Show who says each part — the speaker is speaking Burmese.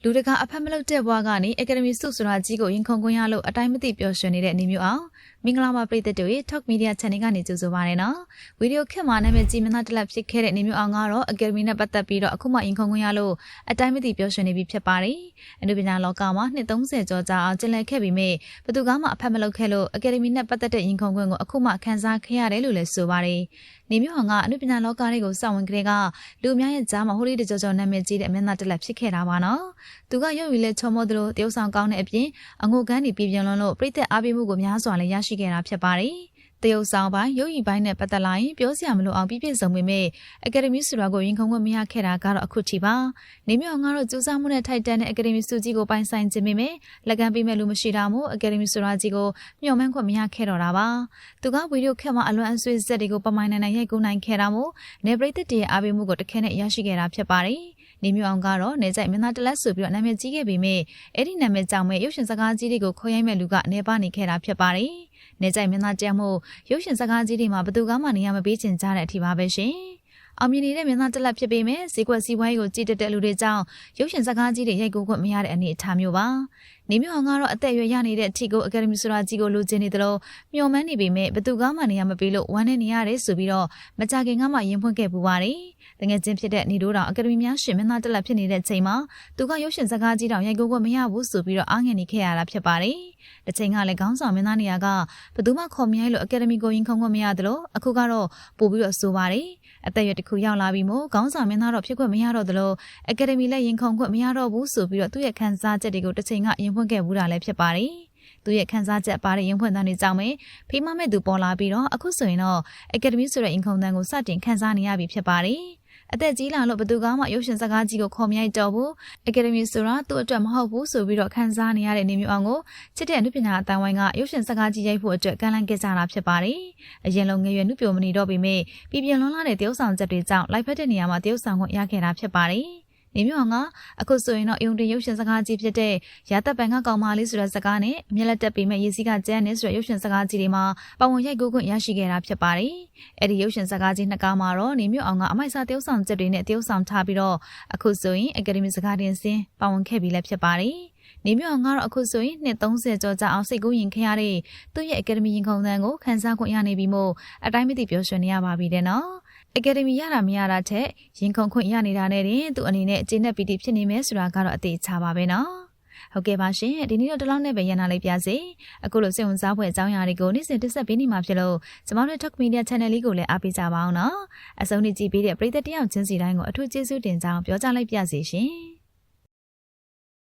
Speaker 1: လူတကာအဖက်မလုပ်တဲ့ဘွားကနေအကယ်ဒမီစုဆိုတာကြီးကိုရင်ခုန်ခွင့်ရလို့အတိုင်းမသိပျော်ရွှင်နေတဲ့နေမျိုးအောင်မင်္ဂလာပါပရိသတ်တို့ရဲ့ Talk Media Channel ကနေကြိုဆိုပါရနော်ဗီဒီယိုခက်မှာနာမည်ကြီးမင်းသားတစ်လက်ဖြစ်ခဲ့တဲ့နေမျိုးအောင်ကတော့အကယ်ဒမီနဲ့ပတ်သက်ပြီးတော့အခုမှရင်ခုန်ခွင့်ရလို့အတိုင်းမသိပျော်ရွှင်နေပြီဖြစ်ပါတယ်အနုပညာလောကမှာနှစ်30ကျော်ကြာအောင်ကျင်လည်ခဲ့ပြီးမြဲဘသူကမှအဖက်မလုပ်ခဲ့လို့အကယ်ဒမီနဲ့ပတ်သက်တဲ့ရင်ခုန်ခွင့်ကိုအခုမှခန်းစားခဲ့ရတယ်လို့လည်းဆိုပါတယ်နေမျိုးအောင်ကအနုပညာလောကတွေကိုစောင့်ဝင်ကလေးကလူအများရဲ့ကြားမှာဟိုလေးတကြောနာမည်ကြီးတဲ့မင်းသားတစ်လက်ဖြစ်ခဲ့တာပါနော်သူကရုပ်ရည်လက်ချုံမောသလိုတရုပ်ဆောင်ကောင်းတဲ့အပြင်အငိုကန်းတွေပြည်ပြင်းလွန်းလို့ပြိသက်အားပေးမှုကိုများစွာလည်းရရှိခဲ့တာဖြစ်ပါတယ်တရုပ်ဆောင်ပိုင်းရုပ်ရည်ပိုင်းနဲ့ပတ်သက်လာရင်ပြောစရာမလိုအောင်ပြည့်စုံပေမဲ့အကယ်ဒမီဆိုတာကိုရင်ခုန်ခွင့်မရခဲ့တာကတော့အခုထိပါနေမျိုးအောင်ကတော့စူးစမ်းမှုနဲ့ထိုက်တန်တဲ့အကယ်ဒမီစုကြီးကိုပိုင်ဆိုင်ခြင်းပေမဲ့လက်ကမ်းပေးမဲ့လူမရှိတာမို့အကယ်ဒမီဆိုတာကြီးကိုမျှော်မှန်းခွင့်မရခဲ့တော့တာပါသူကဗီဒီယိုခက်မှာအလွန်အဆွေးဆက်တွေကိုပမိုင်းနိုင်ရိုက်ကူးနိုင်ခဲ့တာမို့နေပရိသတ်တွေရဲ့အားပေးမှုကိုတခဲနဲ့ရရှိခဲ့တာဖြစ်ပါတယ်နေမျိုးအောင်ကတော့နေကြိုက်မင်းသားတလက်ဆိုပြီးတော့နာမည်ကြီးခဲ့ပေမဲ့အဲ့ဒီနာမည်ကြောင့်ပဲရုပ်ရှင်စကားကြီးတွေကိုခေါ်ရိုက်မဲ့လူကနေပါနေခဲ့တာဖြစ်ပါတယ်နေကြိုက်မင်းသားတယောက်မို့ရုပ်ရှင်စကားကြီးတွေမှာဘသူကမှနေရာမပေးချင်ကြတဲ့အထိပါပဲရှင်အောင်မြင်နေတဲ့မင်းသားတလက်ဖြစ်ပေမဲ့ဈေးကွက်စီးပွားရေးကိုကြည့်တက်တဲ့လူတွေကြောင့်ရုပ်ရှင်စကားကြီးတွေရိုက်ကူးခွင့်မရတဲ့အနေအထားမျိုးပါနေမျိုးအောင်ကတော့အသက်အရွယ်ရနေတဲ့အထီကိုအကယ်ဒမီဆိုတာကြီးကိုလိုချင်နေတယ်လို့မျှော်မှန်းနေပေမဲ့ဘသူကမှနေရာမပေးလို့ဝမ်းနဲ့နေရတယ်ဆိုပြီးတော့မကြခင်ကမှရင်ဖွင့်ခဲ့ပူပါတယ်တကယ်ချင်းဖြစ်တဲ့နေတို့တောင်အကယ်ဒမီများရှင်မင်းသားတလက်ဖြစ်နေတဲ့ချိန်မှာသူကရုပ်ရှင်စကားကြီးတောင်ရိုက်ကူးခွင့်မရဘူးဆိုပြီးတော့အားငယ်နေခဲ့ရတာဖြစ်ပါတယ်တချိန်ကလည်းခေါင်းဆောင်မင်းသားနေရာကဘသူမှခေါ်မရိုက်လို့အကယ်ဒမီကိုရင်ခုန်ခွင့်မရတယ်လို့အခုကတော့ပို့ပြီးတော့ဆိုပါတယ်အသက်အရွယ်တစ်ခုရောက်လာပြီးမို့ခေါင်းဆောင်မင်းသားတော့ဖြစ်ခွင့်မရတော့သလိုအကယ်ဒမီလည်းရင်ခုန်ခွင့်မရတော့ဘူးဆိုပြီးတော့သူ့ရဲ့ခန်းစားချက်တွေကိုတစ်ချိန်ကရင်ဖွင့်ခဲ့ဘူးတာလည်းဖြစ်ပါတယ်သူရဲ့ခန်းစားချက်ပါတဲ့ရင်ဖွင့်တဲ့နေကြောင့်ပဲဖေးမမဲ့သူပေါ်လာပြီးတော့အခုဆိုရင်တော့အကယ်ဒမီဆိုတဲ့ရင်ခုန်တန်းကိုစတင်ခန်းစားနေရပြီဖြစ်ပါတယ်အသက်ကြီးလာလို့ဘသူကမှရုပ်ရှင်စကားကြီးကိုခေါ်မရိုက်တော့ဘူးအကယ်ဒမီဆိုတာသူ့အတွက်မဟုတ်ဘူးဆိုပြီးတော့ခန်းစားနေရတဲ့နေမျိုးအောင်ကိုချစ်တဲ့အနုပညာအတိုင်းဝိုင်းကရုပ်ရှင်စကားကြီးရိုက်ဖို့အတွက်ကမ်းလှမ်းခဲ့ကြတာဖြစ်ပါတယ်အရင်လုံးငယ်ရွယ်နှုတ်ပြမနေတော့ပေမဲ့ပြည်ပြင်းလွန်းလာတဲ့တရုပ်ဆောင်ချက်တွေကြောင့်လိုက်ဖက်တဲ့နေရာမှာတရုပ်ဆောင်ခွင့်ရခဲ့တာဖြစ်ပါတယ်နေမျိုးအောင်ကအခုဆိုရင်တော့အယုံတင်ရုပ်ရှင်စကားကြီးဖြစ်တဲ့ရာသက်ပံကကောင်မလေးဆိုတဲ့စကားနဲ့အမျက်လက်တက်ပေမဲ့ရေစီးကကျန်းနေဆိုတဲ့ရုပ်ရှင်စကားကြီးတွေမှာပါဝင်ရိုက်ကူးခွင့်ရရှိခဲ့တာဖြစ်ပါတယ်။အဲ့ဒီရုပ်ရှင်စကားကြီးနှစ်ကားမှာတော့နေမျိုးအောင်ကအမိုက်စားတရုပ်ဆောင်ချက်တွေနဲ့တရုပ်ဆောင်ထားပြီးတော့အခုဆိုရင်အကယ်ဒမီစကားတင်စင်ပါဝင်ခဲ့ပြီလည်းဖြစ်ပါတယ်။နေမျိုးအောင်ကတော့အခုဆိုရင်နှစ်30ကျော်ကြာအောင်စိတ်ကူးရင်ခရတဲ့သူ့ရဲ့အကယ်ဒမီရင်ခုန်တန်းကိုခန်းစားခွင့်ရနေပြီမို့အတိုင်းမသိပျော်ရွှင်နေရပါပြီတဲ့နော်။အကယ်ဒမီရတာမရတာထက်ရင်ခုန်ခွင့်ရနေတာနဲ့တင်သူအနေနဲ့အကျဉ်းနဲ့ပီတိဖြစ်နေမယ်ဆိုတာကတော့အသေးချပါပဲနော်ဟုတ်ကဲ့ပါရှင်ဒီနေ့တော့ဒီလောက်နဲ့ပဲရန်နာလိုက်ပြစေအခုလိုစိတ်ဝင်စားဖွယ်အကြောင်းအရာတွေကိုနေ့စဉ်တင်ဆက်ပေးနေမှာဖြစ်လို့ကျမတို့ Talk Media Channel လေးကိုလည်းအားပေးကြပါအောင်နော်အဆုံးထိကြည့်ပေးတဲ့ပရိသတ်တယောက်ချင်းစီတိုင်းကိုအထူးကျေးဇူးတင်ကြောင်းပြောကြားလိုက်ပြစေရှင်